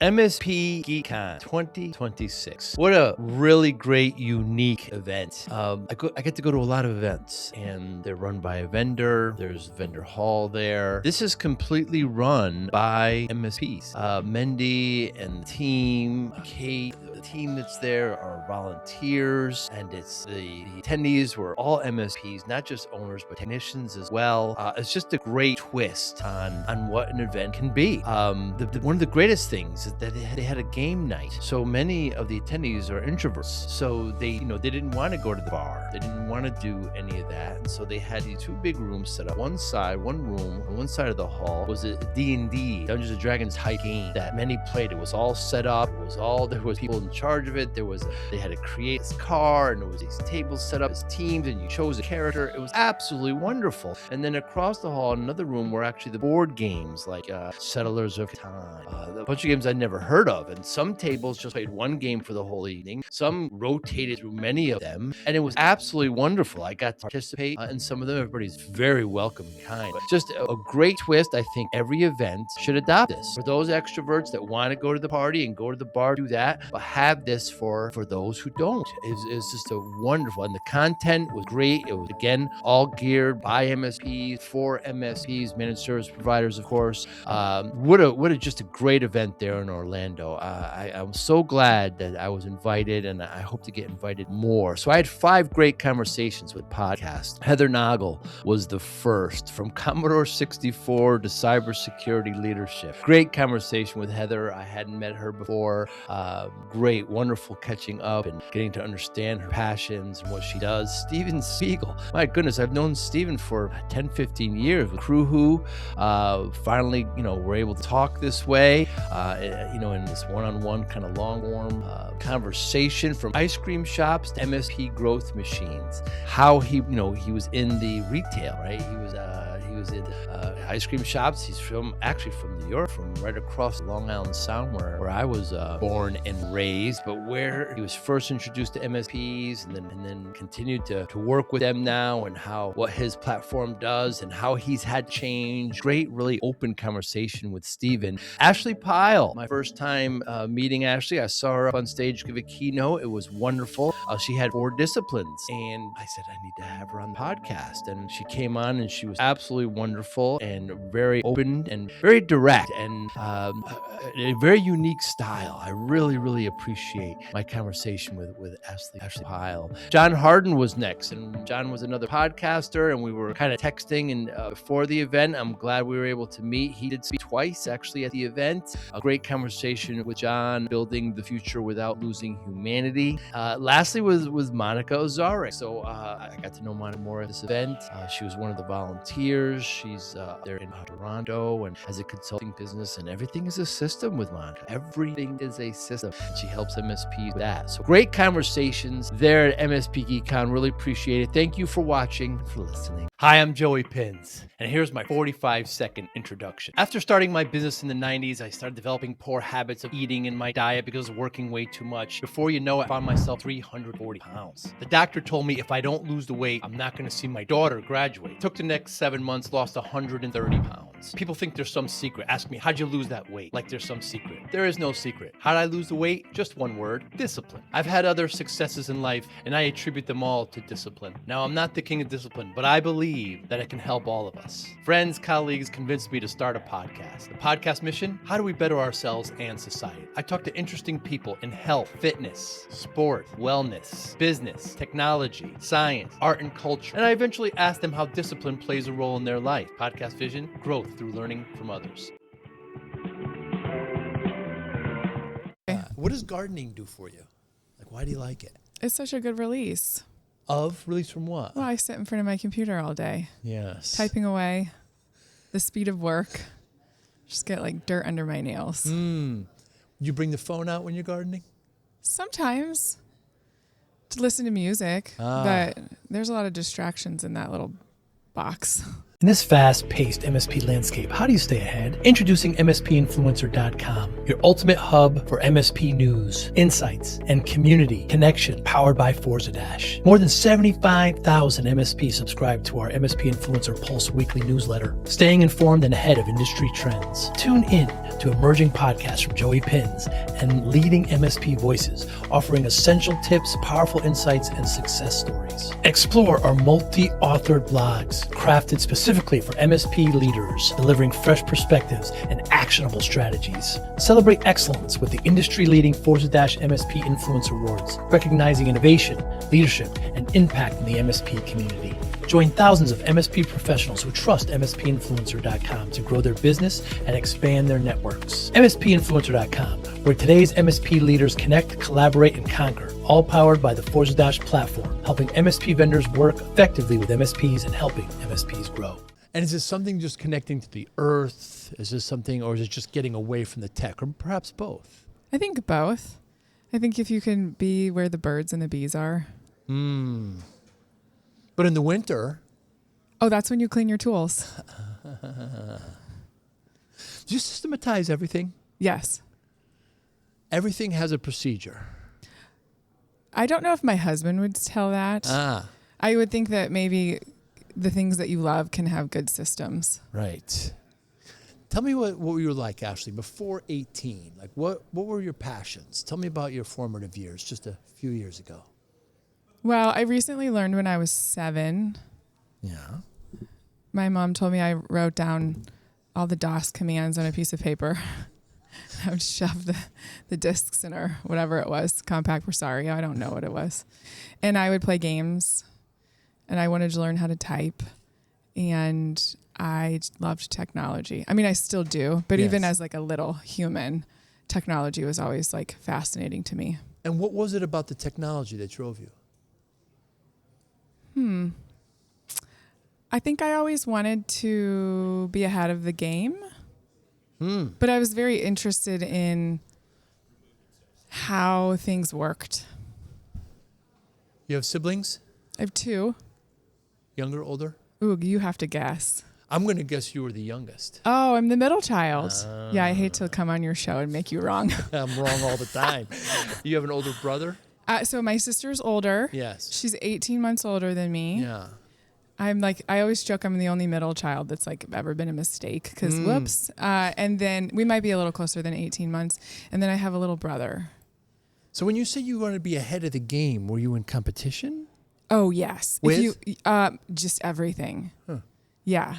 MSP GeekCon 2026. What a really great, unique event. I get to go to a lot of events, and they're run by a vendor. There's a vendor hall there. This is completely run by MSPs. Mendy and the team, Kate, the team that's there are volunteers, and it's the attendees were all MSPs, not just owners, but technicians as well. It's just a great twist on what an event can be. One of the greatest things is that they had a game night. So many of the attendees are introverts, so they didn't want to go to the bar. They didn't want to do any of that, and so they had these two big rooms set up. One room on one side of the hall was a D&D, Dungeons and Dragons type game that many played. It was all set up. There was people in charge of it. They had to create this car, and there was these tables set up as teams, and you chose a character. It was absolutely wonderful. And then across the hall, in another room, were actually the board games like Settlers of Time, a bunch of games I'd never heard of. And some tables just played one game for the whole evening. Some rotated through many of them, and it was absolutely wonderful. I got to participate in some of them. Everybody's very welcoming, kind. But just a great twist. I think every event should adopt this. For those extroverts that want to go to the party and go to the bar, do that, but have this for those who don't. It's just a wonderful, and the content was great. It was, again, all geared by MSPs, for MSPs, managed service providers, of course. What a just a great event there in Orlando. I'm so glad that I was invited, and I hope to get invited more. So I had 5 great conversations with podcasts. Heather Noggle was the first, from Commodore 64 to cybersecurity leadership. Great conversation with Heather. I hadn't met her before. Great, wonderful catching up and getting to understand her passions and what she does. Steven Spiegel. My goodness, I've known Steven for 10, 15 years with Crew Who. Finally, we're able to talk this way, in this one-on-one kind of long-form conversation, from ice cream shops to MSP growth machines. How he was in the retail, right? He was in ice cream shops. He's from New York, from right across Long Island Sound, where I was born and raised, but where he was first introduced to MSPs, and then continued to work with them now, and what his platform does and how he's had change. Great, really open conversation with Steven. Ashley Pyle, my first time meeting Ashley. I saw her up on stage give a keynote. It was wonderful. She had 4 disciplines, and I said, I need to have her on the podcast. And she came on, and she was absolutely wonderful and very open and very direct, and a very unique style. I really, really appreciate my conversation with Ashley Pyle. John Harden was next, and John was another podcaster, and we were kind of texting before the event. I'm glad we were able to meet. He did speak twice actually at the event. A great conversation with John, building the future without losing humanity. Lastly was Monica Ozarek. So I got to know Monica more at this event. She was one of the volunteers. She's there in Toronto and has a consulting business, and everything is a system with Monica. Everything is a system. She helps MSPs with that. So great conversations there at MSP GeekCon. Really appreciate it. Thank you for watching and for listening. Hi, I'm Joey Pinz, and here's my 45-second introduction. After starting my business in the 90s, I started developing poor habits of eating in my diet because I was working way too much. Before you know it, I found myself 340 pounds. The doctor told me if I don't lose the weight, I'm not going to see my daughter graduate. Took the next 7 months, lost 130 pounds. People think there's some secret. Ask me, how'd you lose that weight? Like there's some secret. There is no secret. How'd I lose the weight? Just one word: discipline. I've had other successes in life, and I attribute them all to discipline. Now, I'm not the king of discipline, but I believe that it can help all of us. Friends, colleagues convinced me to start a podcast. The podcast mission: how do we better ourselves and society? I talk to interesting people in health, fitness, sport, wellness, business, technology, science, art, and culture. And I eventually ask them how discipline plays a role in their life. Podcast vision: growth through learning from others. What does gardening do for you? Like, why do you like it? It's such a good release. Release from what? Well, I sit in front of my computer all day. Yes. Typing away. The speed of work. Just get like dirt under my nails. You bring the phone out when you're gardening? Sometimes. To listen to music. But there's a lot of distractions in that little box. In this fast-paced MSP landscape, how do you stay ahead? Introducing MSPinfluencer.com, your ultimate hub for MSP news, insights, and community connection powered by Forza Dash. More than 75,000 MSPs subscribe to our MSP Influencer Pulse weekly newsletter, staying informed and ahead of industry trends. Tune in to emerging podcasts from Joey Pinz and leading MSP voices, offering essential tips, powerful insights, and success stories. Explore our multi-authored blogs, crafted specifically for MSP leaders, delivering fresh perspectives and actionable strategies. Celebrate excellence with the industry-leading Forza-MSP Influencer Awards, recognizing innovation, leadership, and impact in the MSP community. Join thousands of MSP professionals who trust MSPinfluencer.com to grow their business and expand their networks. MSPinfluencer.com, where today's MSP leaders connect, collaborate, and conquer, all powered by the Forza platform, helping MSP vendors work effectively with MSPs and helping MSPs grow. And is this something just connecting to the earth? Is this something, or is it just getting away from the tech, or perhaps both? I think both. I think if you can be where the birds and the bees are. But in the winter... Oh, that's when you clean your tools. Do you systematize everything? Yes. Everything has a procedure. I don't know if my husband would tell that. I would think that maybe the things that you love can have good systems. Right. Tell me what you were like, Ashley, before 18. Like, what were your passions? Tell me about your formative years just a few years ago. Well, I recently learned when I was 7. Yeah. My mom told me I wrote down all the DOS commands on a piece of paper. I would shove the discs in, or whatever it was, compact Presario. I don't know what it was. And I would play games, and I wanted to learn how to type. And I loved technology. I mean, I still do, but even as like a little human, technology was always like fascinating to me. And what was it about the technology that drove you? I think I always wanted to be ahead of the game, but I was very interested in how things worked. You have siblings? I have 2. Younger, older? Ooh, you have to guess. I'm going to guess you were the youngest. Oh, I'm the middle child. Yeah, I hate to come on your show and make you wrong. I'm wrong all the time. You have an older brother? So my sister's older. Yes. She's 18 months older than me. Yeah. I always joke I'm the only middle child that's like ever been a mistake because whoops. And then we might be a little closer than 18 months. And then I have a little brother. So when you say you want to be ahead of the game, were you in competition? Oh, yes. With? Just everything. Huh. Yeah.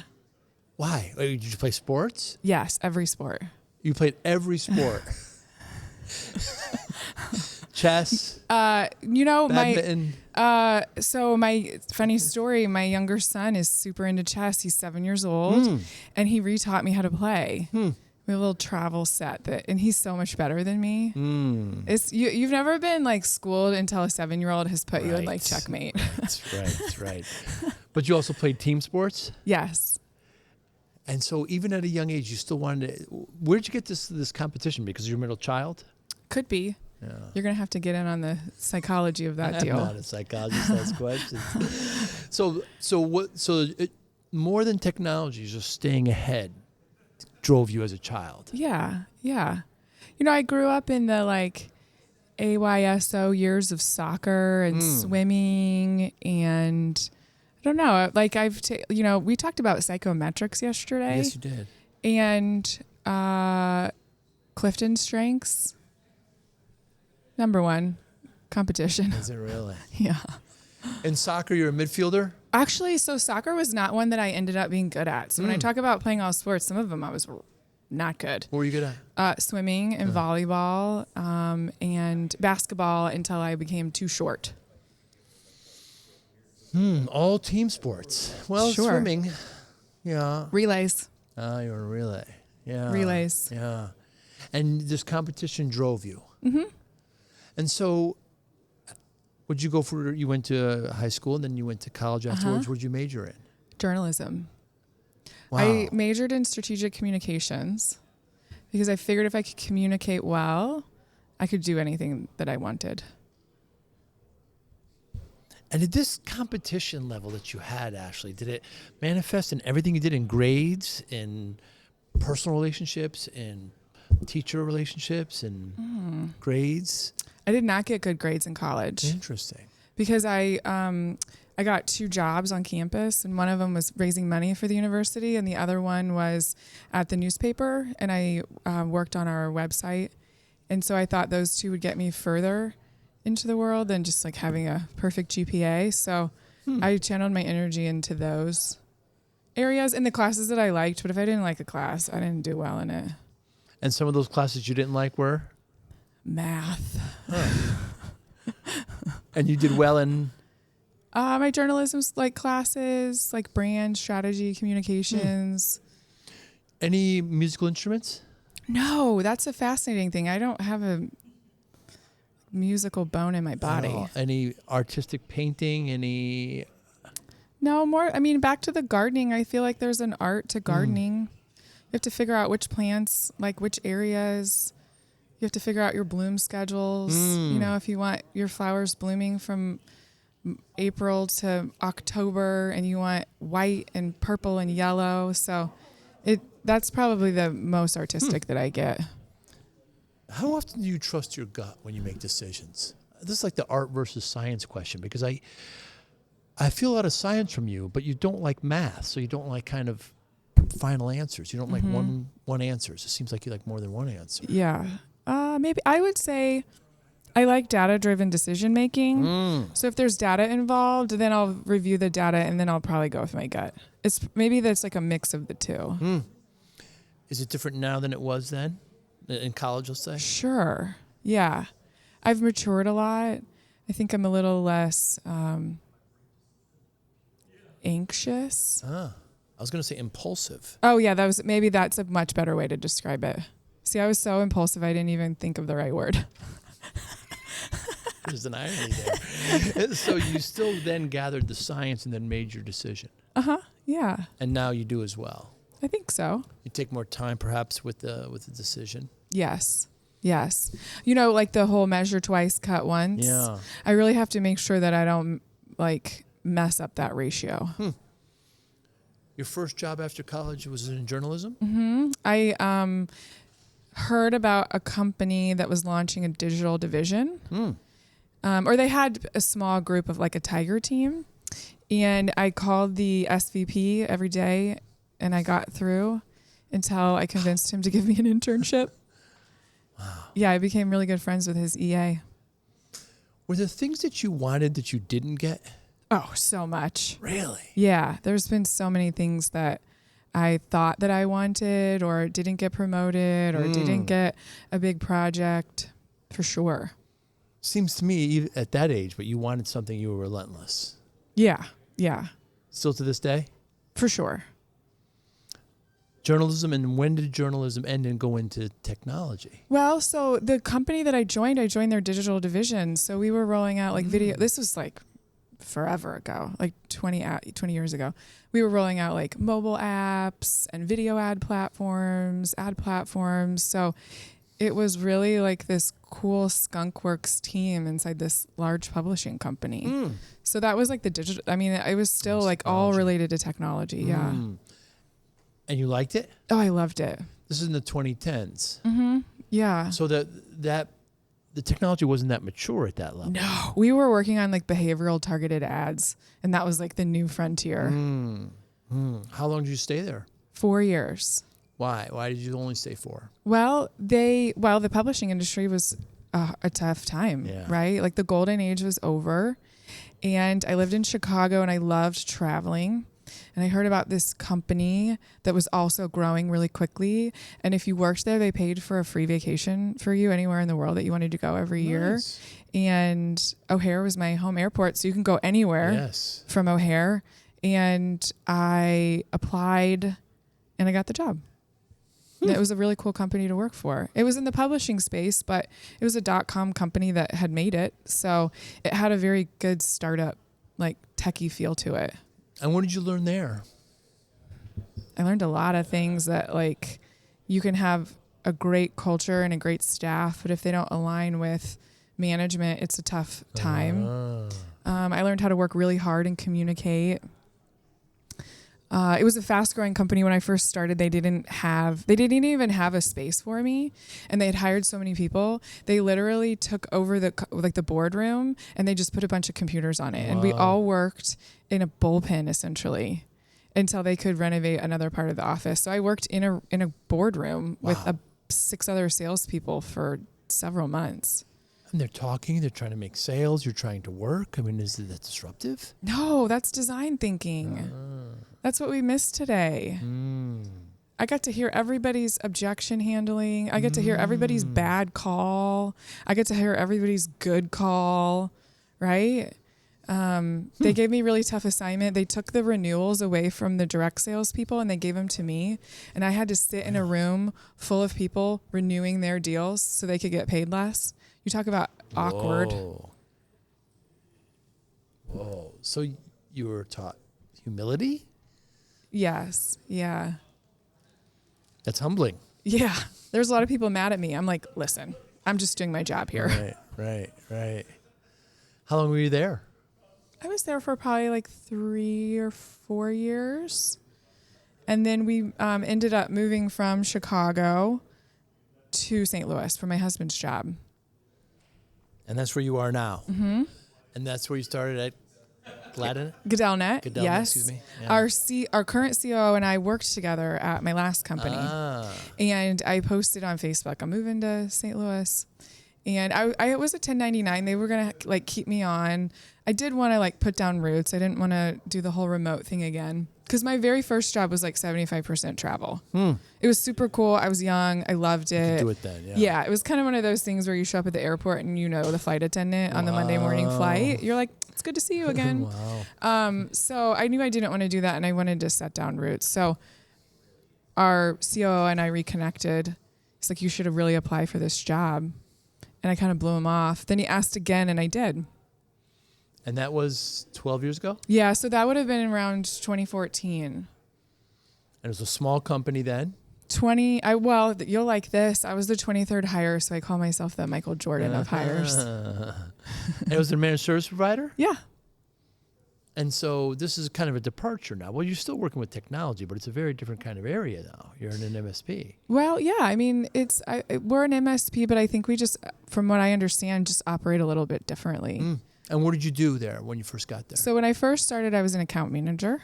Why? Did you play sports? Yes, every sport. You played every sport. Chess. Badminton. So my funny story, my younger son is super into chess. He's 7 years old and he retaught me how to play. We have a little travel set and he's so much better than me. It's you've never been like schooled until a 7-year-old has put you in like checkmate. That's right. But you also played team sports? Yes. And so even at a young age, you still wanted to, where'd you get this competition? Because you're a middle child? Could be. Yeah. You're going to have to get in on the psychology of that deal. I'm not a psychologist, that's questions. More than technology, just staying ahead drove you as a child. Yeah. I grew up in the like AYSO years of soccer and swimming, and I don't know, like we talked about psychometrics yesterday. Yes, you did. And Clifton strengths. Number 1, competition. Is it really? Yeah. In soccer, you're a midfielder? Actually, so soccer was not one that I ended up being good at. So when I talk about playing all sports, some of them I was not good. What were you good at? Swimming and volleyball and basketball until I became too short. All team sports. Well, sure. Swimming. Yeah. Relays. You're a relay. Yeah. Relays. Yeah. And this competition drove you. Mm-hmm. And so, you went to high school and then you went to college afterwards. What'd you major in? Journalism. Wow. I majored in strategic communications because I figured if I could communicate well, I could do anything that I wanted. And did this competition level that you had, Ashley, did it manifest in everything you did in grades, in personal relationships, in teacher relationships, in grades? I did not get good grades in college. Interesting. Because I got 2 jobs on campus, and one of them was raising money for the university, and the other one was at the newspaper, and I worked on our website. And so I thought those 2 would get me further into the world than just like having a perfect GPA. So I channeled my energy into those areas in the classes that I liked. But if I didn't like a class, I didn't do well in it. And some of those classes you didn't like were? Math. And you did well in? My journalism like classes, like brand strategy, communications. Any musical instruments? No, that's a fascinating thing. I don't have a musical bone in my body. Any artistic painting? Any? No, more. I mean, back to the gardening. I feel like there's an art to gardening. You have to figure out which plants, like which areas. You have to figure out your bloom schedules. You know, if you want your flowers blooming from April to October, and you want white and purple and yellow. So that's probably the most artistic that I get. How often do you trust your gut when you make decisions? This is like the art versus science question, because I feel a lot of science from you, but you don't like math, so you don't like kind of final answers. You don't like one answers. It seems like you like more than one answer. Yeah. Maybe I would say I like data-driven decision making. So if there's data involved, then I'll review the data, and then I'll probably go with my gut. Maybe that's like a mix of the 2. Is it different now than it was then? In college, let's say? Sure. Yeah. I've matured a lot. I think I'm a little less anxious. I was going to say impulsive. Oh, yeah. That's a much better way to describe it. See, I was so impulsive, I didn't even think of the right word. There's an irony there. So you still then gathered the science and then made your decision. Yeah. And now you do as well. I think so. You take more time, perhaps, with the decision. Yes. You know, like the whole measure twice, cut once. Yeah. I really have to make sure that I don't like mess up that ratio. Your first job after college was in journalism? I heard about a company that was launching a digital division. Or they had a small group of like a tiger team. And I called the SVP every day, and I got through until I convinced him to give me an internship. Wow. Yeah, I became really good friends with his EA. Were there things that you wanted that you didn't get? Oh, so much. Really? Yeah, there's been so many things that I thought that I wanted, or didn't get promoted, or didn't get a big project, for sure. Seems to me at that age, but you wanted something, you were relentless. Yeah. Still to this day? For sure. Journalism, and when did journalism end and go into technology? Well, so the company that I joined their digital division. So we were rolling out like video. This was like forever ago, like 20 years ago. We were rolling out like mobile apps and video ad platforms. So it was really like this cool skunkworks team inside this large publishing company. So that was like the digital, I mean, it was still like all related to technology. Yeah. And you liked it? Oh, I loved it. This is in the 2010s. Yeah. So the technology wasn't that mature at that level. No, we were working on like behavioral targeted ads, and that was like the new frontier. How long did you stay there? 4 years. Why? Why did you only stay 4? Well, the publishing industry was a tough time, right? Like the golden age was over, and I lived in Chicago, and I loved traveling. And I heard about this company that was also growing really quickly. And if you worked there, they paid for a free vacation for you anywhere in the world that you wanted to go every year. And O'Hare was my home airport, so you can go anywhere from O'Hare. And I applied, and I got the job. And it was a really cool company to work for. It was in the publishing space, but it was a .com company that had made it. So it had a very good startup, like techie feel to it. And what did you learn there? I learned a lot of things that like you can have a great culture and a great staff, but if they don't align with management, it's a tough time. I learned how to work really hard and communicate. It was a fast-growing company when I first started. They didn't even have a space for me, and they had hired so many people. They literally took over the boardroom, and they just put a bunch of computers on it, and we all worked in a bullpen essentially until they could renovate another part of the office. So I worked in a boardroom with 6 other salespeople for several months. And they're talking, they're trying to make sales, you're trying to work. I mean, is that disruptive? No, that's design thinking. That's what we miss today. I got to hear everybody's objection handling. I get to hear everybody's bad call. I get to hear everybody's good call, right? They gave me a really tough assignment. They took the renewals away from the direct salespeople and they gave them to me. And I had to sit in a room full of people renewing their deals so they could get paid less. You talk about awkward. Whoa. So you were taught humility? Yes. Yeah. That's humbling. Yeah. There's a lot of people mad at me. I'm like, listen, I'm just doing my job here. Right. How long were you there? I was there for probably like 3 or 4 years. And then we ended up moving from Chicago to St. Louis for my husband's job. And that's where you are now. Mm-hmm. And that's where you started at GoodellNet, yes. Excuse me. Yeah. Our current COO and I worked together at my last company. And I posted on Facebook, I'm moving to St. Louis. And I was a 1099. They were going to like keep me on. I did want to like put down roots. I didn't want to do the whole remote thing again. Because my very first job was like 75% travel. It was super cool. I was young. I loved it. You could do it then, yeah. Yeah, it was kind of one of those things where you show up at the airport and you know the flight attendant on the Monday morning flight. You're like, it's good to see you again. So I knew I didn't want to do that, and I wanted to set down roots. So our COO and I reconnected. He's like, you should have really applied for this job. And I kind of blew him off. Then he asked again, and I did. And that was 12 years ago? Yeah, so that would have been around 2014. And it was a small company then? You'll like this. I was the 23rd hire, so I call myself the Michael Jordan of hires. And it was a managed service provider? Yeah. And so this is kind of a departure now. Well, you're still working with technology, but it's a very different kind of area now. You're in an MSP. Well, yeah. I mean, we're an MSP, but I think we just, from what I understand, just operate a little bit differently. And what did you do there when you first got there? So when I first started, I was an account manager.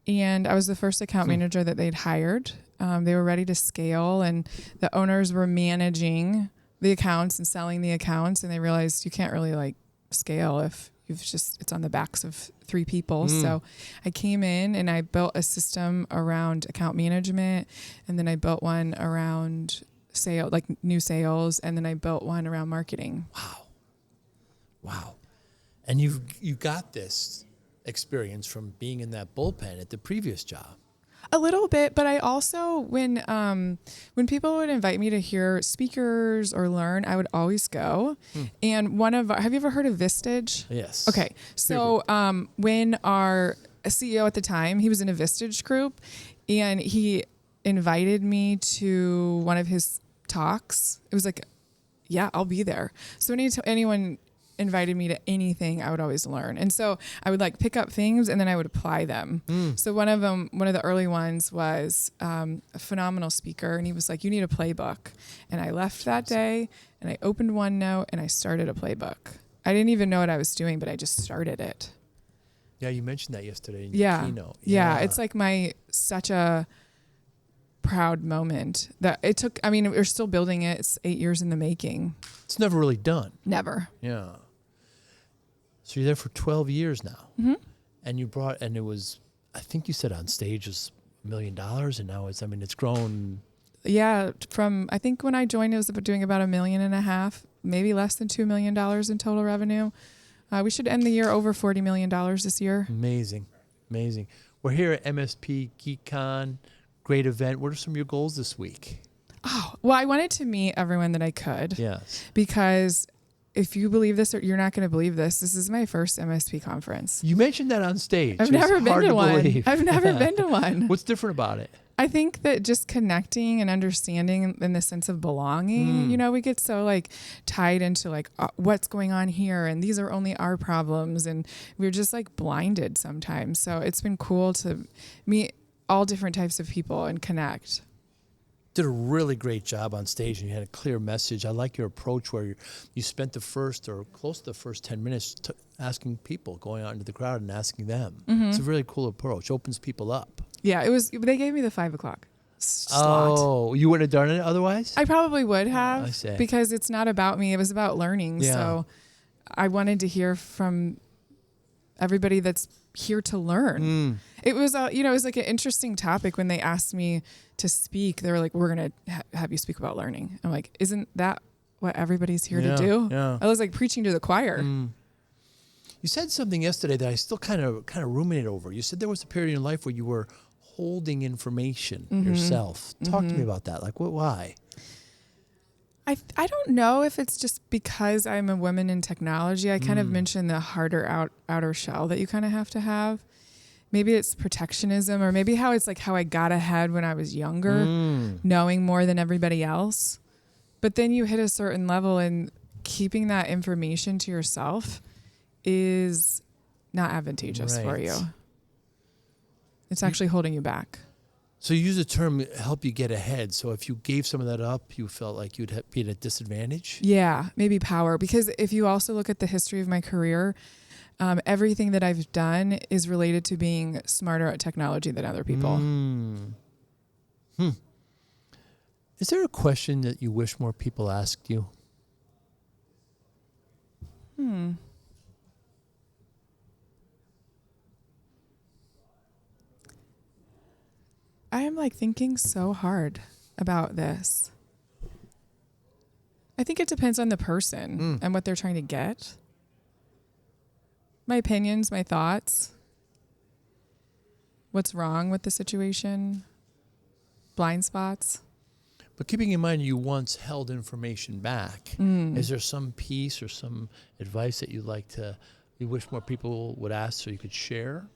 And I was the first account manager that they'd hired. They were ready to scale, and the owners were managing the accounts and selling the accounts. And they realized you can't really like scale if it's on the backs of 3 people. So I came in and I built a system around account management, and then I built one around new sales, and then I built one around marketing. Wow. And you got this experience from being in that bullpen at the previous job. A little bit, but I also, when people would invite me to hear speakers or learn, I would always go. And have you ever heard of Vistage? Yes. Okay. So when our CEO at the time, he was in a Vistage group, and he invited me to one of his talks. It was like, yeah, I'll be there. So anyone invited me to anything, I would always learn. And so I would like pick up things and then I would apply them. So one of the early ones was a phenomenal speaker, and he was like, you need a playbook. And I left that day and I opened OneNote and I started a playbook. I didn't even know what I was doing, but I just started it. Yeah, you mentioned that yesterday in your keynote. Yeah, it's like such a proud moment that it took. I mean, we're still building it. It's 8 years in the making. It's never really done. Never. Yeah. So you're there for 12 years now. And it was, I think you said on stage was $1 million, and now it's grown. Yeah. I think when I joined, it was doing about $1.5 million, maybe less than $2 million in total revenue. We should end the year over $40 million this year. Amazing. We're here at MSP GeekCon. Great event. What are some of your goals this week? Oh, well, I wanted to meet everyone that I could. Yes. Because if you believe this or you're not going to believe this, this is my first MSP conference. You mentioned that on stage. I've never been to one. Believe. I've never been to one. What's different about it? I think that just connecting and understanding in the sense of belonging, we get so like tied into like what's going on here and these are only our problems and we're just like blinded sometimes. So it's been cool to meet all different types of people and connect. Did a really great job on stage and you had a clear message. I like your approach where you spent the first or close to the first 10 minutes asking people, going out into the crowd and asking them. It's a really cool approach. Opens people up. Yeah, they gave me the 5:00 slot. Oh, you wouldn't have done it otherwise? I probably would have I see. because it's not about me. It was about learning. Yeah. So I wanted to hear from everybody that's here to learn. It was, it was like an interesting topic when they asked me to speak. They were like, we're going to have you speak about learning. I'm like, isn't that what everybody's here to do? Yeah. I was like preaching to the choir. You said something yesterday that I still kind of ruminate over. You said there was a period in your life where you were holding information yourself. Talk to me about that. Like, why? I don't know if it's just because I'm a woman in technology. I kind of mentioned the harder outer shell that you kind of have to have. Maybe it's protectionism, or maybe how it's like how I got ahead when I was younger, knowing more than everybody else. But then you hit a certain level and keeping that information to yourself is not advantageous for you. It's actually holding you back. So you use the term help you get ahead. So if you gave some of that up, you felt like you'd be at a disadvantage? Yeah, maybe power. Because if you also look at the history of my career, everything that I've done is related to being smarter at technology than other people. Is there a question that you wish more people asked you? I am like thinking so hard about this. I think it depends on the person and what they're trying to get. My opinions, my thoughts. What's wrong with the situation? Blind spots. But keeping in mind you once held information back, is there some piece or some advice that you wish more people would ask so you could share?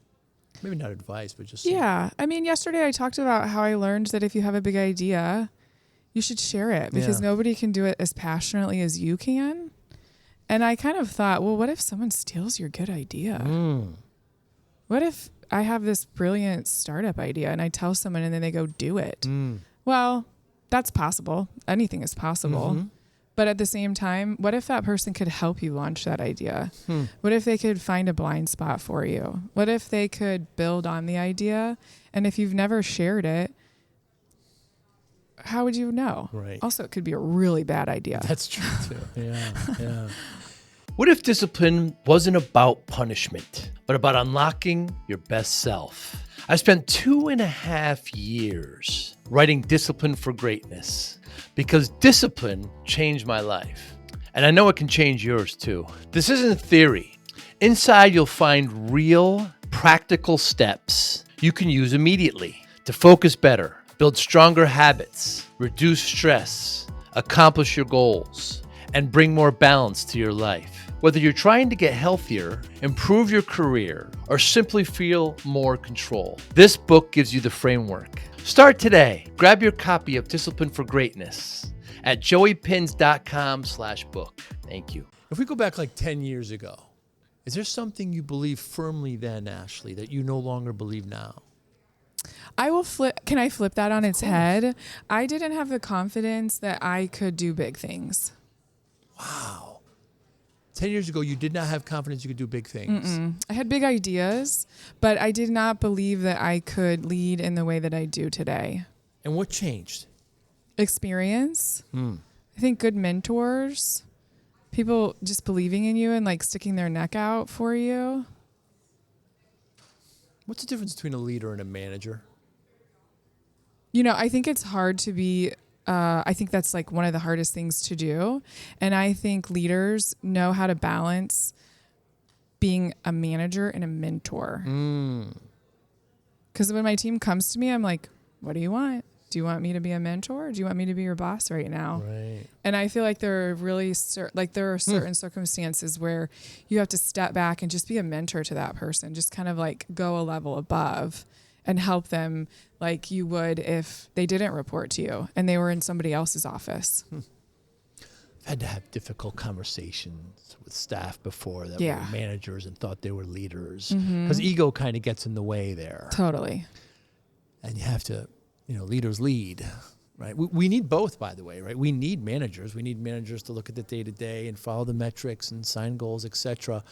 Maybe not advice, but just... Yeah. I mean, yesterday I talked about how I learned that if you have a big idea, you should share it because nobody can do it as passionately as you can. And I kind of thought, well, what if someone steals your good idea? What if I have this brilliant startup idea and I tell someone and then they go do it? Well, that's possible. Anything is possible. But at the same time, what if that person could help you launch that idea? What if they could find a blind spot for you? What if they could build on the idea? And if you've never shared it, how would you know? Right. Also, it could be a really bad idea. That's true too. Yeah. What if discipline wasn't about punishment, but about unlocking your best self? I spent 2.5 years writing Discipline for Greatness because discipline changed my life. And I know it can change yours too. This isn't theory. Inside, you'll find real, practical steps you can use immediately to focus better, build stronger habits, reduce stress, accomplish your goals, and bring more balance to your life. Whether you're trying to get healthier, improve your career, or simply feel more control, this book gives you the framework. Start today. Grab your copy of Discipline for Greatness at joeypinz.com/book. Thank you. If we go back like 10 years ago, is there something you believed firmly then, Ashley, that you no longer believe now? I will flip. Can I flip that on its head? I didn't have the confidence that I could do big things. Wow. 10 years ago, you did not have confidence you could do big things. I had big ideas, but I did not believe that I could lead in the way that I do today. And what changed? Experience. I think good mentors, people just believing in you and like sticking their neck out for you. What's the difference between a leader and a manager? I think it's hard to be... I think that's like one of the hardest things to do. And I think leaders know how to balance being a manager and a mentor. Because when my team comes to me, I'm like, what do you want? Do you want me to be a mentor? Or do you want me to be your boss right now? Right. And I feel like there are certain circumstances where you have to step back and just be a mentor to that person. Just kind of like go a level above and help them like you would if they didn't report to you and they were in somebody else's office. I've had to have difficult conversations with staff before that Yeah. were managers and thought they were leaders, because ego kind of gets in the way there. Totally. And you have to, leaders lead, right? We need both, by the way, right? We need managers. We need managers to look at the day-to-day and follow the metrics and sign goals, etc.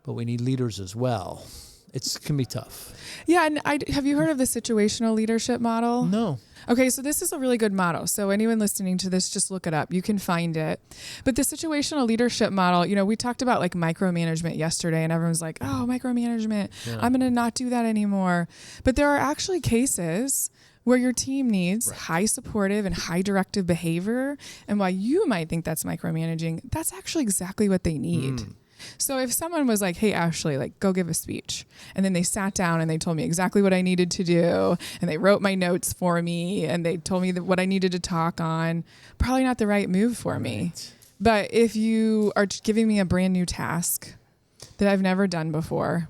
But we need leaders as well. It can be tough. Yeah, and have you heard of the situational leadership model? No. Okay, so this is a really good model. So anyone listening to this, just look it up. You can find it. But the situational leadership model, we talked about like micromanagement yesterday, and everyone's like, oh, micromanagement, I'm going to not do that anymore. But there are actually cases where your team needs high supportive and high directive behavior. And while you might think that's micromanaging, that's actually exactly what they need. So if someone was like, hey, Ashley, like go give a speech, and then they sat down and they told me exactly what I needed to do, and they wrote my notes for me, and they told me what I needed to talk on, probably not the right move for me. But if you are giving me a brand new task that I've never done before,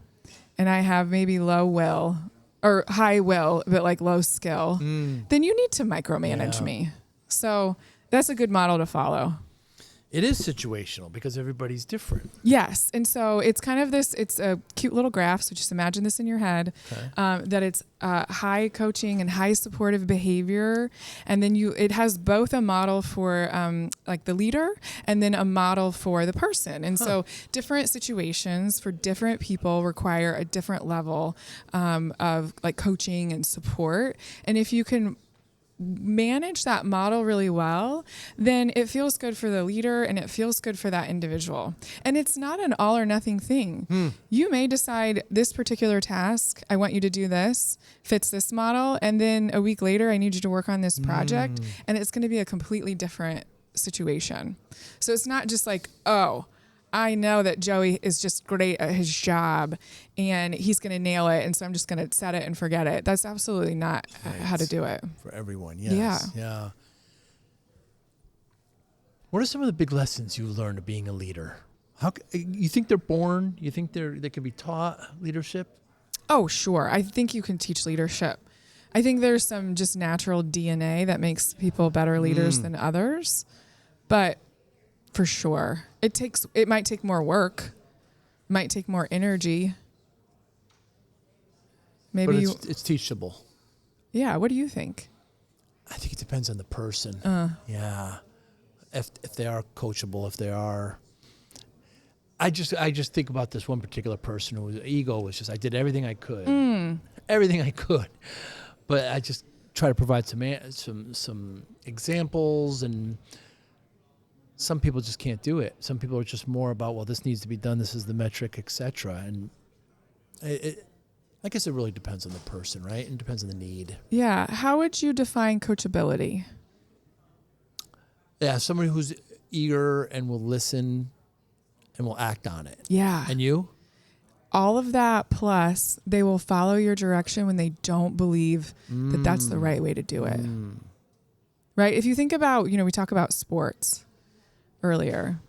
and I have maybe low will or high will, but like low skill, then you need to micromanage me. So that's a good model to follow. It is situational because everybody's different. Yes. And so it's kind of it's a cute little graph. So just imagine this in your head, that it's high coaching and high supportive behavior. And then it has both a model for like the leader and then a model for the person. And so different situations for different people require a different level of like coaching and support. And if you can manage that model really well, then it feels good for the leader and it feels good for that individual. And it's not an all or nothing thing. You may decide this particular task, I want you to do this, fits this model, and then a week later I need you to work on this project, and it's going to be a completely different situation. So it's not just like, oh, I know that Joey is just great at his job and he's going to nail it, and so I'm just going to set it and forget it. That's absolutely not how to do it. For everyone, yes. Yeah. What are some of the big lessons you learned of being a leader? You think they're born? You think they can be taught leadership? Oh, sure. I think you can teach leadership. I think there's some just natural DNA that makes people better leaders than others, but for sure. It might take more work, might take more energy. Maybe it's teachable. Yeah. What do you think? I think it depends on the person. Yeah. If they are coachable, if they are. I just think about this one particular person whose ego was just, I did everything I could. Everything I could. But I just try to provide some examples, and some people just can't do it. Some people are just more about, well, this needs to be done, this is the metric, etc. And I guess it really depends on the person, right? And depends on the need. Yeah. How would you define coachability? Yeah, somebody who's eager and will listen and will act on it. Yeah. And you? All of that, plus they will follow your direction when they don't believe that that's the right way to do it. Right? If you think about, we talk about sports earlier.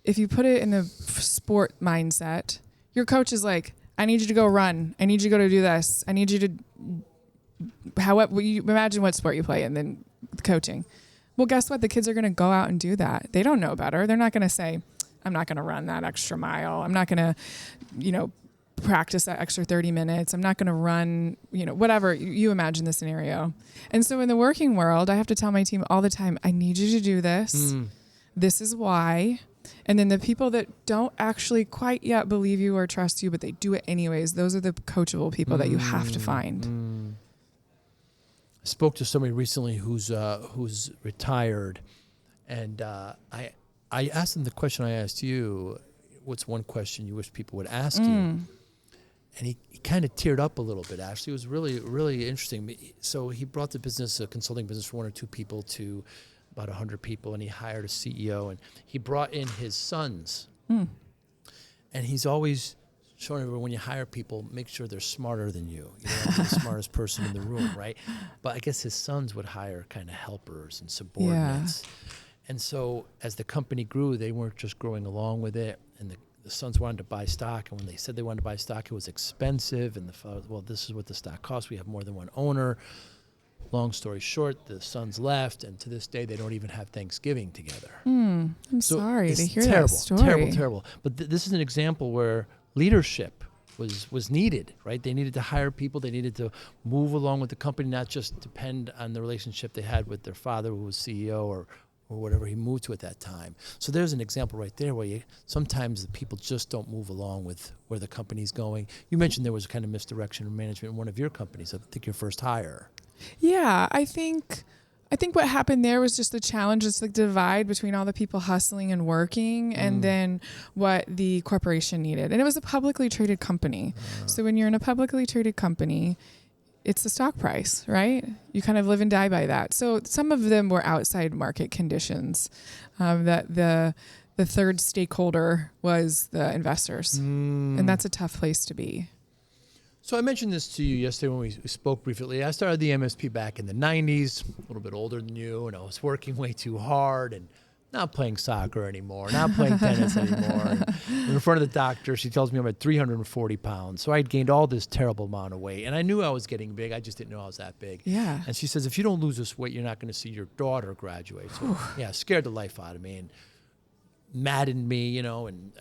If you put it in the sport mindset, your coach is like, I need you to go run. I need you to go to do this. I need you to, you imagine what sport you play and then coaching. Well, guess what? The kids are going to go out and do that. They don't know better. They're not going to say, I'm not going to run that extra mile. I'm not going to, practice that extra 30 minutes. I'm not going to run, whatever. You imagine the scenario. And so in the working world, I have to tell my team all the time, I need you to do this. This is why. And then the people that don't actually quite yet believe you or trust you, but they do it anyways, those are the coachable people that you have to find. I spoke to somebody recently who's retired, and I asked them the question I asked you. What's one question you wish people would ask you? And he kind of teared up a little bit, Ashley. It was really, really interesting. So he brought the business, a consulting business, from 1 or 2 people to about 100 people, and he hired a CEO, and he brought in his sons. And he's always showing everyone, when you hire people, make sure they're smarter than you. You don't have to be the smartest person in the room, right? But I guess his sons would hire kind of helpers and subordinates. Yeah. And so as the company grew, they weren't just growing along with it, and the sons wanted to buy stock, and when they said they wanted to buy stock, it was expensive. And the father, well, this is what the stock costs. We have more than one owner. Long story short, the sons left, and to this day, they don't even have Thanksgiving together. I'm sorry to hear terrible, that story. Terrible. But this is an example where leadership was needed, right? They needed to hire people. They needed to move along with the company, not just depend on the relationship they had with their father, who was CEO or whatever he moved to at that time. So there's an example right there where sometimes the people just don't move along with where the company's going. You mentioned there was a kind of misdirection in management in one of your companies. I think your first hire. Yeah, I think what happened there was just the challenge, is the divide between all the people hustling and working and then what the corporation needed. And it was a publicly traded company. So when you're in a publicly traded company, it's the stock price, right? You kind of live and die by that. So some of them were outside market conditions, that the third stakeholder was the investors. And that's a tough place to be. So I mentioned this to you yesterday when we spoke briefly. I started the MSP back in the 90s, a little bit older than you, and I was working way too hard and not playing soccer anymore, not playing tennis anymore. And in front of the doctor, she tells me I'm at 340 pounds. So I'd gained all this terrible amount of weight. And I knew I was getting big. I just didn't know I was that big. Yeah. And she says, if you don't lose this weight, you're not going to see your daughter graduate. So, yeah, scared the life out of me and maddened me, and...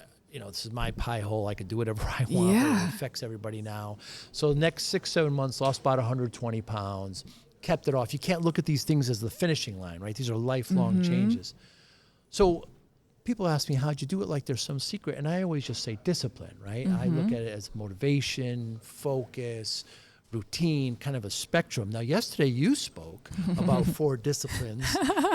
this is my pie hole. I can do whatever I want. Yeah. It affects everybody now. So the next 6-7 months, lost about 120 pounds, kept it off. You can't look at these things as the finishing line, right? These are lifelong changes. So people ask me, how'd you do it? Like there's some secret. And I always just say discipline, right? I look at it as motivation, focus, routine, kind of a spectrum. Now, yesterday you spoke about 4 disciplines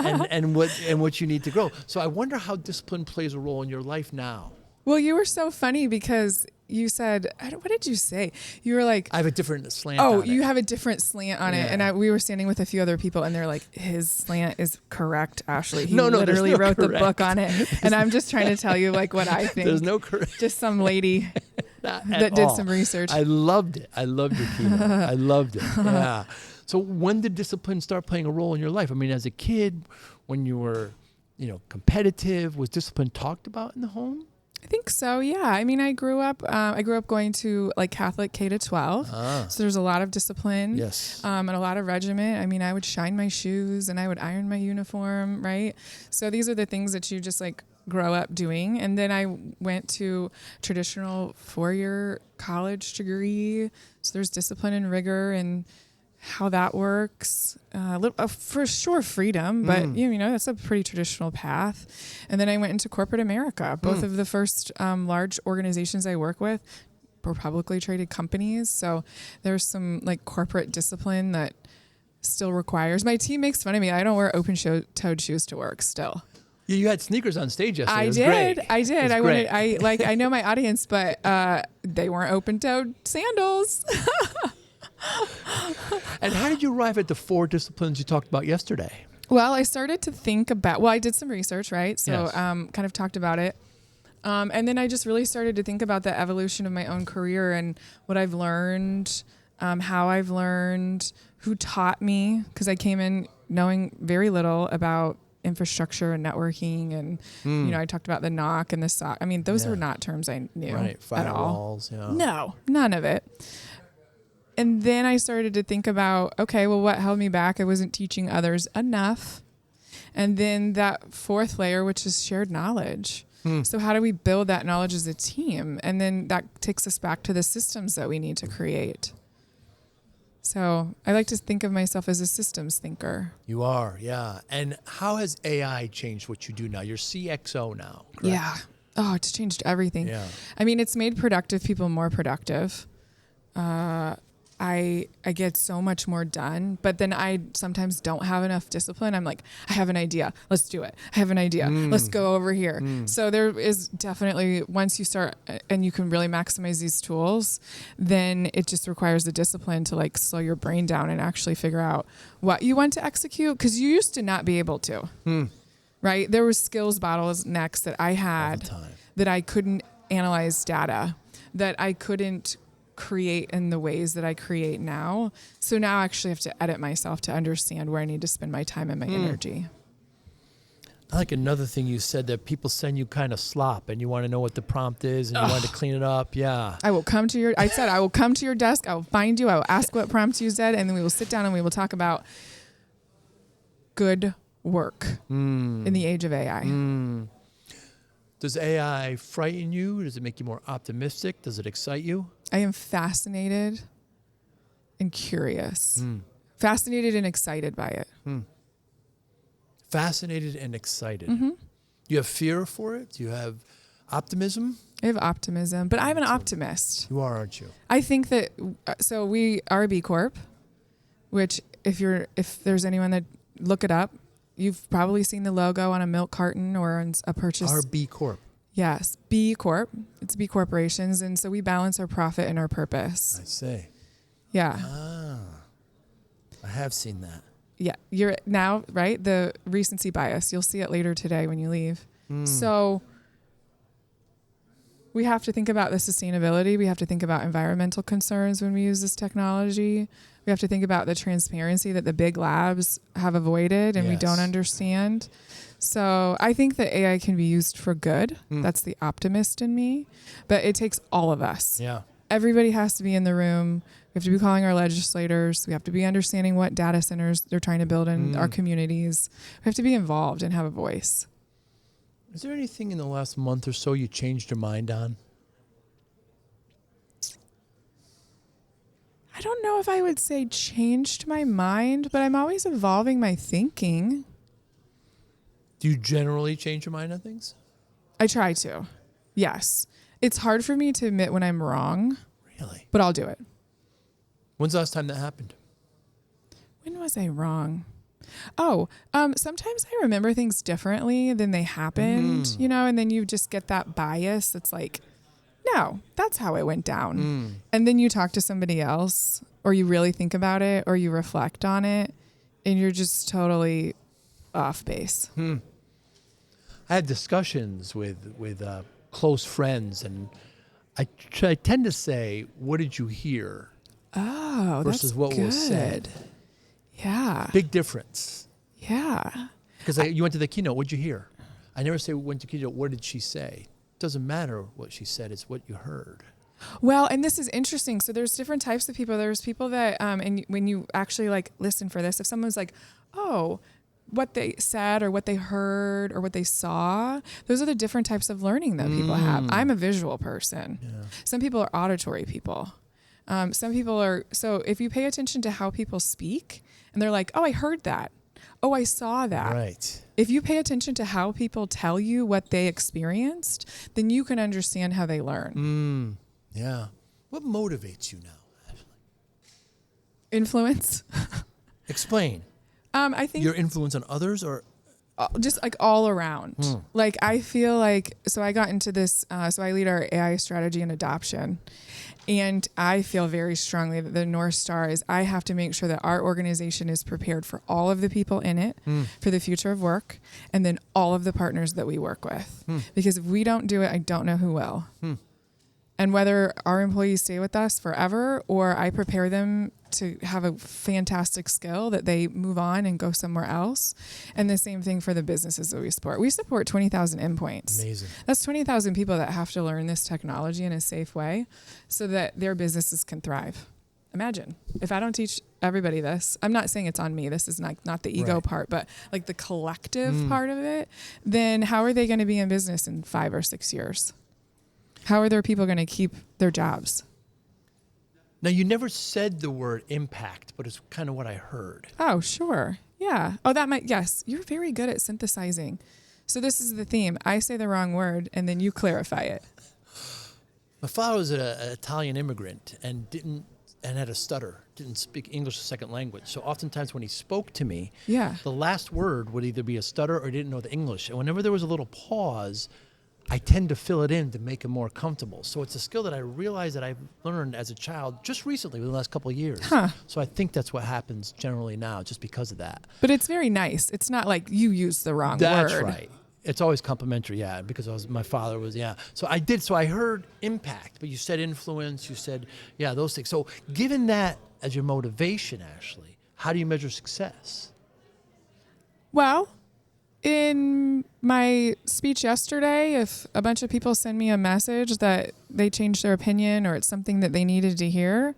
and what you need to grow. So I wonder how discipline plays a role in your life now. Well, you were so funny because you said, what did you say? You were like, I have a different slant on it. You have a different slant on it. And we were standing with a few other people and they're like, his slant is correct, Ashley. He literally wrote the book on it. And I'm just trying to tell you like what I think. There's no correct. Just some lady that did some research. I loved it. I loved your keynote. I loved it. Yeah. So when did discipline start playing a role in your life? I mean, as a kid, when you were, competitive, was discipline talked about in the home? I think so. Yeah. I mean, I grew up going to like Catholic K-12. So there's a lot of discipline. Yes. And a lot of regiment. I mean, I would shine my shoes and I would iron my uniform. Right. So these are the things that you just like grow up doing. And then I went to traditional 4-year college degree. So there's discipline and rigor and how that works, for sure freedom, but that's a pretty traditional path. And then I went into corporate America. Both of the first large organizations I work with were publicly traded companies. So there's some like corporate discipline that still requires. My team makes fun of me. I don't wear open-toed shoes to work still. You had sneakers on stage yesterday. I did. I know my audience, but they weren't open-toed sandals. And how did you arrive at the 4 disciplines you talked about yesterday? Well, I started to think about, I did some research, right? So Yes. kind of talked about it. And then I just really started to think about the evolution of my own career and what I've learned, how I've learned, who taught me, because I came in knowing very little about infrastructure and networking. And, I talked about the knock and the sock. I mean, those were not terms I knew at all. Firewalls, yeah. No, none of it. And then I started to think about, okay, well, what held me back? I wasn't teaching others enough. And then that 4th layer, which is shared knowledge. So how do we build that knowledge as a team? And then that takes us back to the systems that we need to create. So I like to think of myself as a systems thinker. You are, yeah. And how has AI changed what you do now? You're CXO now, correct? Yeah. Oh, it's changed everything. Yeah. I mean, it's made productive people more productive. I get so much more done, but then I sometimes don't have enough discipline. I'm like, I have an idea. Let's do it. I have an idea. Let's go over here. So there is definitely, once you start and you can really maximize these tools, then it just requires the discipline to like slow your brain down and actually figure out what you want to execute. Cause you used to not be able to, right? There were skills bottlenecks that I had that I couldn't analyze data, that I couldn't create in the ways that I create now. So now I actually have to edit myself to understand where I need to spend my time and my energy. I like another thing you said, that people send you kind of slop and you want to know what the prompt is and you want to clean it up. Yeah. I will come to your desk. I will find you. I will ask what prompts you said, and then we will sit down and we will talk about good work in the age of AI. Does AI frighten you? Does it make you more optimistic? Does it excite you? I am fascinated and curious. Fascinated and excited by it. Fascinated and excited. You have fear for it? Do you have optimism? I have optimism, but I'm an optimist. You are, aren't you? I think that, so we are a B Corp, which if there's anyone that look it up, you've probably seen the logo on a milk carton or on a purchase. Our B Corp. Yes, B Corp. It's B Corporations. And so we balance our profit and our purpose. I see. Yeah. I have seen that. Yeah. You're now, right? The recency bias. You'll see it later today when you leave. So we have to think about the sustainability. We have to think about environmental concerns when we use this technology. We have to think about the transparency that the big labs have avoided and we don't understand. So I think that AI can be used for good. That's the optimist in me. But it takes all of us. Yeah. Everybody has to be in the room. We have to be calling our legislators. We have to be understanding what data centers they're trying to build in our communities. We have to be involved and have a voice. Is there anything in the last month or so you changed your mind on? I don't know if I would say changed my mind, but I'm always evolving my thinking. Do you generally change your mind on things? I try to. Yes. It's hard for me to admit when I'm wrong. Really? But I'll do it. When's the last time that happened? When was I wrong? Sometimes I remember things differently than they happened, and then you just get that bias. It's like, no, that's how it went down. And then you talk to somebody else, or you really think about it, or you reflect on it, and you're just totally off base. I had discussions with close friends, and I tend to say, what did you hear? Oh, versus that's what good. was said. Yeah. Big difference. Yeah. Because you went to the keynote. What'd you hear? I never say went to keynote. What did she say? It doesn't matter what she said. It's what you heard. Well, and this is interesting. So there's different types of people. There's people that, and when you actually like listen for this, if someone's like, oh, what they said or what they heard or what they saw, those are the different types of learning that people have. I'm a visual person. Yeah. Some people are auditory people. Some people are, so if you pay attention to how people speak and they're like, oh, I heard that. Oh, I saw that. Right. If you pay attention to how people tell you what they experienced, then you can understand how they learn. Yeah. What motivates you now, Ashley? Influence. Explain. I think your influence on others, or just like all around. Like I feel like, so I got into this, so I lead our AI strategy and adoption. And I feel very strongly that the North Star is I have to make sure that our organization is prepared for all of the people in it, for the future of work, and then all of the partners that we work with. Because if we don't do it, I don't know who will. And whether our employees stay with us forever or I prepare them to have a fantastic skill that they move on and go somewhere else. And the same thing for the businesses that we support. We support 20,000 endpoints. Amazing. That's 20,000 people that have to learn this technology in a safe way so that their businesses can thrive. Imagine if I don't teach everybody this, I'm not saying it's on me. This is not the ego part, but like the collective part of it, then how are they going to be in business in 5 or 6 years? How are their people going to keep their jobs? Now, you never said the word impact, but it's kind of what I heard. Oh, sure. Yeah. Oh, yes. You're very good at synthesizing. So this is the theme. I say the wrong word, and then you clarify it. My father was an Italian immigrant and had a stutter, didn't speak English as a second language. So oftentimes when he spoke to me, the last word would either be a stutter or he didn't know the English. And whenever there was a little pause, I tend to fill it in to make him more comfortable. So it's a skill that I realized that I've learned as a child just recently, within the last couple of years. So I think that's what happens generally now, just because of that. But it's very nice. It's not like you used the wrong word. That's right. It's always complimentary, because my father was, So I heard impact, but you said influence, you said, those things. So given that as your motivation, Ashley, how do you measure success? Well, In my speech yesterday, if a bunch of people send me a message that they changed their opinion or it's something that they needed to hear,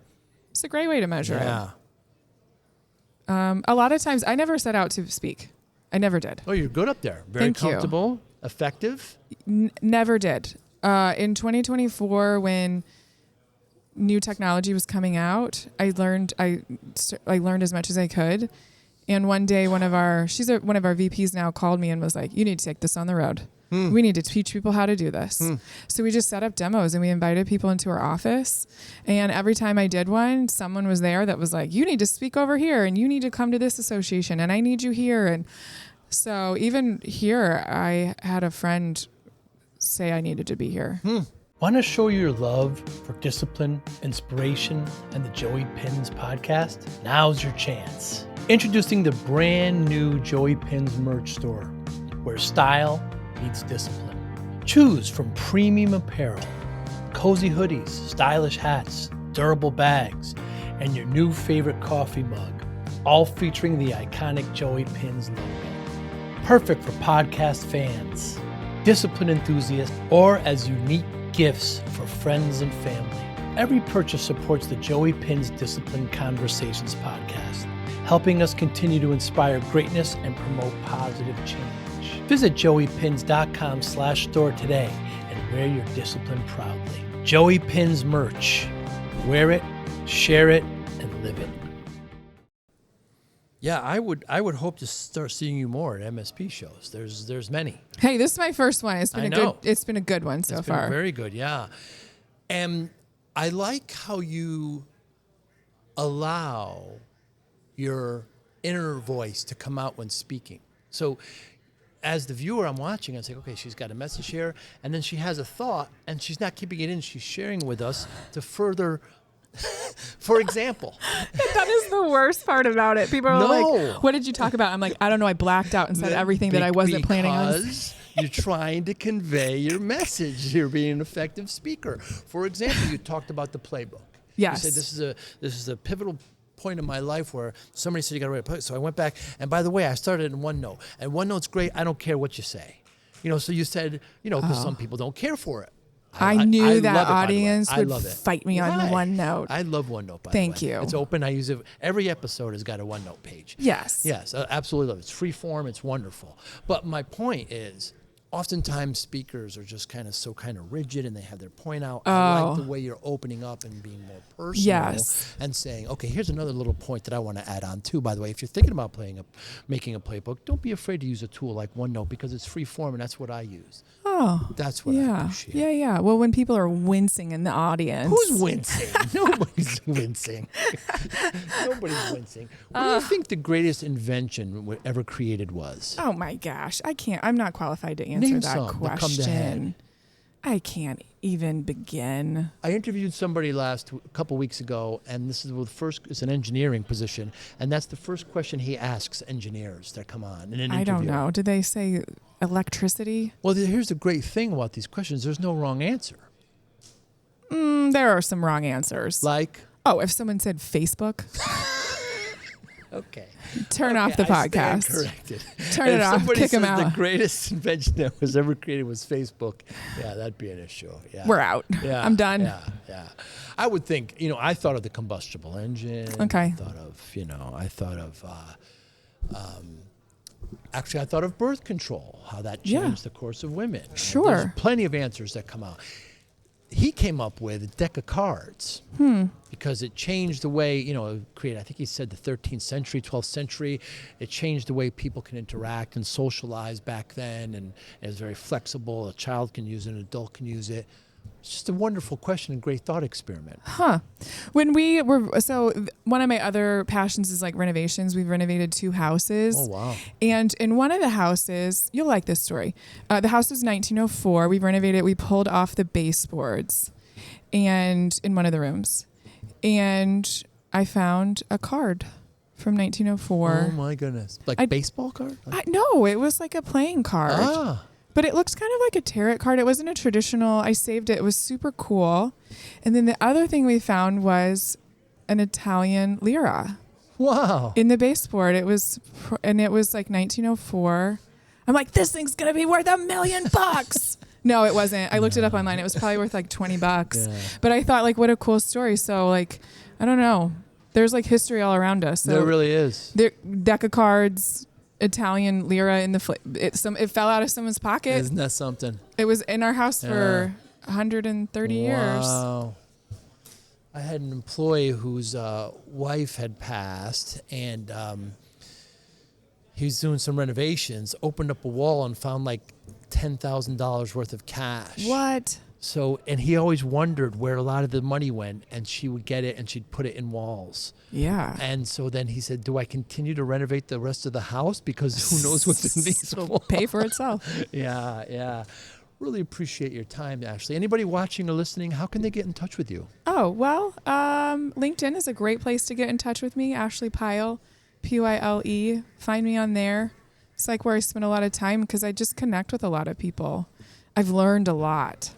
it's a great way to measure it. A lot of times, I never set out to speak. I never did. Oh, you're good up there. Very Thank comfortable, effective. Never did. In 2024, when new technology was coming out, I learned as much as I could. And one day, one of our VPs now called me and was like, "You need to take this on the road. We need to teach people how to do this." So we just set up demos and we invited people into our office. And every time I did one, someone was there that was like, "You need to speak over here and you need to come to this association and I need you here." And so even here, I had a friend say I needed to be here. Want to show your love for discipline, inspiration, and the Joey Pinz podcast? Now's your chance. Introducing the brand new Joey Pinz merch store, where style meets discipline. Choose from premium apparel, cozy hoodies, stylish hats, durable bags, and your new favorite coffee mug, all featuring the iconic Joey Pinz logo. Perfect for podcast fans, discipline enthusiasts, or as unique gifts for friends and family. Every purchase supports the Joey Pinz Discipline Conversations podcast, helping us continue to inspire greatness and promote positive change. Visit joeypins.com/store today and wear your discipline proudly. Joey Pinz merch. Wear it, share it, and live it. Yeah, I would hope to start seeing you more at MSP shows. There's many. Hey, this is my first one. It's been a good one so far. Very good, yeah. And I like how you allow your inner voice to come out when speaking. So as the viewer, I'm watching, I say, okay, she's got a message here, and then she has a thought, and she's not keeping it in, she's sharing it with us to further, for example. That is the worst part about it. People are like, what did you talk about? I'm like, I don't know, I blacked out and said everything that I wasn't planning on. Because you're trying to convey your message. You're being an effective speaker. For example, you talked about the playbook. Yes. You said this is a pivotal point in my life where somebody said you got to write a playbook. So I went back, and by the way, I started in OneNote. And OneNote's great. I don't care what you say. So you said, because some people don't care for it. I knew I that love it, audience would love it. fight me on OneNote. I love OneNote, by Thank the way. you. It's open. I use it. Every episode has got a OneNote page. Yes. Yes, I absolutely love it. It's free form. It's wonderful. But my point is, oftentimes speakers are just kind of rigid and they have their point out. I like the way you're opening up and being more personal and saying, okay, here's another little point that I want to add on too. By the way, if you're thinking about making a playbook, don't be afraid to use a tool like OneNote because it's free form and that's what I use. Oh, that's what I appreciate. Yeah. Well, when people are wincing in the audience. Who's wincing? Nobody's wincing. Nobody's wincing. What do you think the greatest invention ever created was? Oh my gosh. I'm not qualified to answer that question. I can't even begin. I interviewed somebody a couple weeks ago, and this is it's an engineering position, and that's the first question he asks engineers that come on in an interview. I don't know. Did they say electricity? Well, here's the great thing about these questions. There's no wrong answer. There are some wrong answers. Like? Oh, if someone said Facebook. Okay. Turn off the podcast. I stand corrected. Turn it off. Kick them out. The greatest invention that was ever created was Facebook. Yeah, that'd be an issue. Yeah. We're out. Yeah. I'm done. Yeah. I would think, I thought of the combustible engine. Okay. I thought of birth control, how that changed the course of women. Sure. There's plenty of answers that come out. He came up with a deck of cards because it changed the way, I think he said the 13th century, 12th century, it changed the way people can interact and socialize back then, and it was very flexible. A child can use it, an adult can use it. It's just a wonderful question and great thought experiment. When one of my other passions is like renovations. We've renovated 2 houses. Oh, wow. And in one of the houses, you'll like this story. The house was 1904. We renovated. We pulled off the baseboards and in one of the rooms. And I found a card from 1904. Oh, my goodness. Like a baseball card? No, it was like a playing card. But it looks kind of like a tarot card. It wasn't a traditional. I saved it. It was super cool. And then the other thing we found was an Italian lira. Wow. In the baseboard. It was like 1904. I'm like, this thing's going to be worth $1 million. No, it wasn't. I looked it up online. It was probably worth like $20. Yeah. But I thought, like, what a cool story. So, like, I don't know. There's like history all around us. So There really is. there, deck of cards, Italian lira in the it fell out of someone's pocket. Isn't that something? It was in our house for 130 years. Wow. I had an employee whose wife had passed, and he was doing some renovations, opened up a wall and found like $10,000 worth of cash. What? So, and he always wondered where a lot of the money went, and she would get it and she'd put it in walls. Yeah. And so then he said, do I continue to renovate the rest of the house? Because who knows what's in these It'll walls? pay for itself. Yeah. Really appreciate your time, Ashley. Anybody watching or listening, how can they get in touch with you? Oh, well, LinkedIn is a great place to get in touch with me. Ashley Pyle, Pyle. Find me on there. It's like where I spend a lot of time because I just connect with a lot of people. I've learned a lot.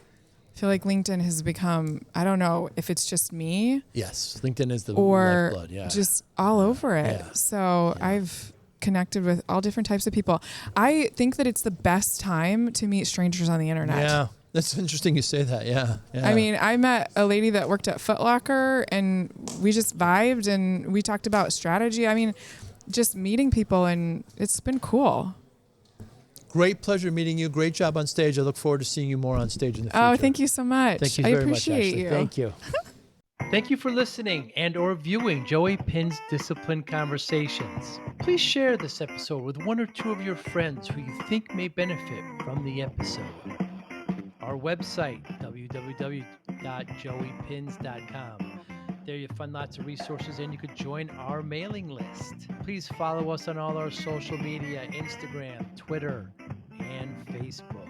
I feel like LinkedIn has become, I don't know if it's just me. Yes, LinkedIn is the or lifeblood. Yeah. just all over it. Yeah. So I've connected with all different types of people. I think that it's the best time to meet strangers on the internet. Yeah, that's interesting you say that. Yeah. I mean, I met a lady that worked at Foot Locker and we just vibed and we talked about strategy. I mean, just meeting people, and it's been cool. Great pleasure meeting you. Great job on stage. I look forward to seeing you more on stage in the future. Oh, thank you so much. Thank you I very much, appreciate Ashley. you. Thank you. Thank you for listening and or viewing Joey Pinz Discipline Conversations. Please share this episode with one or two of your friends who you think may benefit from the episode. Our website, www.joeypinz.com. There you'll find lots of resources and you could join our mailing list. Please follow us on all our social media, Instagram, Twitter, and Facebook.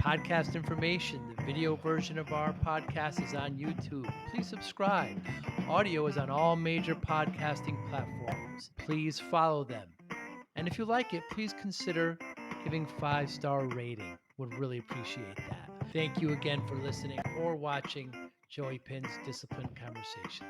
Podcast information, the video version of our podcast is on YouTube. Please subscribe. Audio is on all major podcasting platforms. Please follow them. And if you like it, please consider giving 5-star rating. Would really appreciate that. Thank you again for listening or watching Joey Pinz Discipline Conversations.